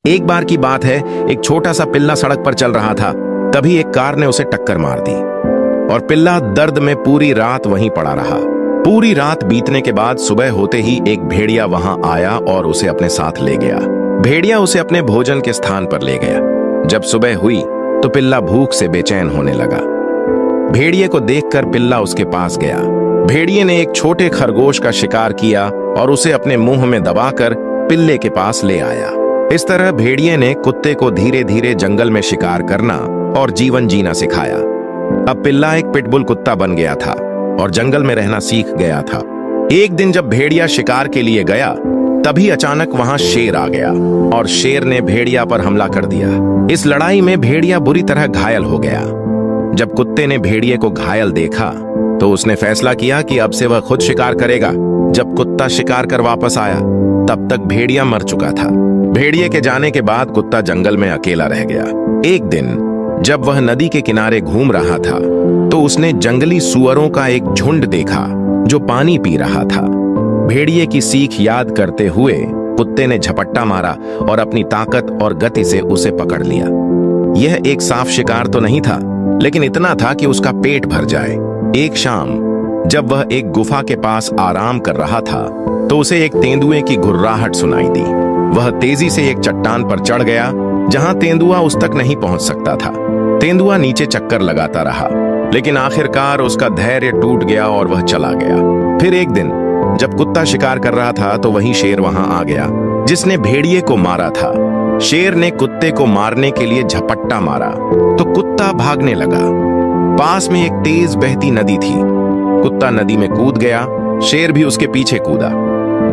एक बार की बात है, एक छोटा सा पिल्ला सड़क पर चल रहा था। तभी एक कार ने उसे टक्कर मार दी और पिल्ला दर्द में पूरी रात वहीं पड़ा रहा। पूरी रात बीतने के बाद सुबह होते ही एक भेड़िया वहां आया और उसे अपने साथ ले गया। भेड़िया उसे अपने भोजन के स्थान पर ले गया। जब सुबह हुई तो पिल्ला भूख से बेचैन होने लगा। भेड़िए को देखकर पिल्ला उसके पास गया। भेड़िए ने एक छोटे खरगोश का शिकार किया और उसे अपने मुंह में दबाकर पिल्ले के पास ले आया। इस तरह भेड़िए ने कुत्ते को धीरे धीरे जंगल में शिकार करना और जीवन जीना सिखाया। अब पिल्ला एक पिटबुल कुत्ता बन गया था और जंगल में रहना सीख गया था। एक दिन जब भेड़िया शिकार के लिए गया, तभी अचानक वहां शेर आ गया और शेर ने भेड़िया पर हमला कर दिया। इस लड़ाई में भेड़िया बुरी तरह घायल हो गया। जब कुत्ते ने भेड़िए को घायल देखा तो उसने फैसला किया कि अब से वह खुद शिकार करेगा। जब कुत्ता शिकार कर वापस आया, तब तक भेड़िया मर चुका था। भेड़िए के जाने के बाद कुत्ता जंगल में अकेला रह गया। एक दिन जब वह नदी के किनारे घूम रहा था तो उसने जंगली सुअरों का एक झुंड देखा जो पानी पी रहा था। भेड़िए की सीख याद करते हुए कुत्ते ने झपट्टा मारा और अपनी ताकत और गति से उसे पकड़ लिया। यह एक साफ शिकार तो नहीं था, लेकिन इतना था कि उसका पेट भर जाए। एक शाम जब वह एक गुफा के पास आराम कर रहा था तो उसे एक तेंदुए की घुर्राहट सुनाई दी। वह तेजी से एक चट्टान पर चढ़ गया जहां तेंदुआ उस तक नहीं पहुंच सकता था। तेंदुआ नीचे चक्कर लगाता रहा, लेकिन आखिरकार उसका धैर्य टूट गया और वह चला गया। फिर एक दिन जब कुत्ता शिकार कर रहा था तो वही शेर वहां आ गया जिसने भेड़िए को मारा था। शेर ने कुत्ते को मारने के लिए झपट्टा मारा तो कुत्ता भागने लगा। पास में एक तेज बहती नदी थी। कुत्ता नदी में कूद गया, शेर भी उसके पीछे कूदा।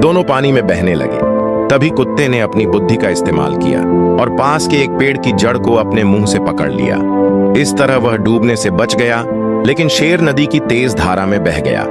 दोनों पानी में बहने लगे। तभी कुत्ते ने अपनी बुद्धि का इस्तेमाल किया और पास के एक पेड़ की जड़ को अपने मुंह से पकड़ लिया। इस तरह वह डूबने से बच गया, लेकिन शेर नदी की तेज धारा में बह गया।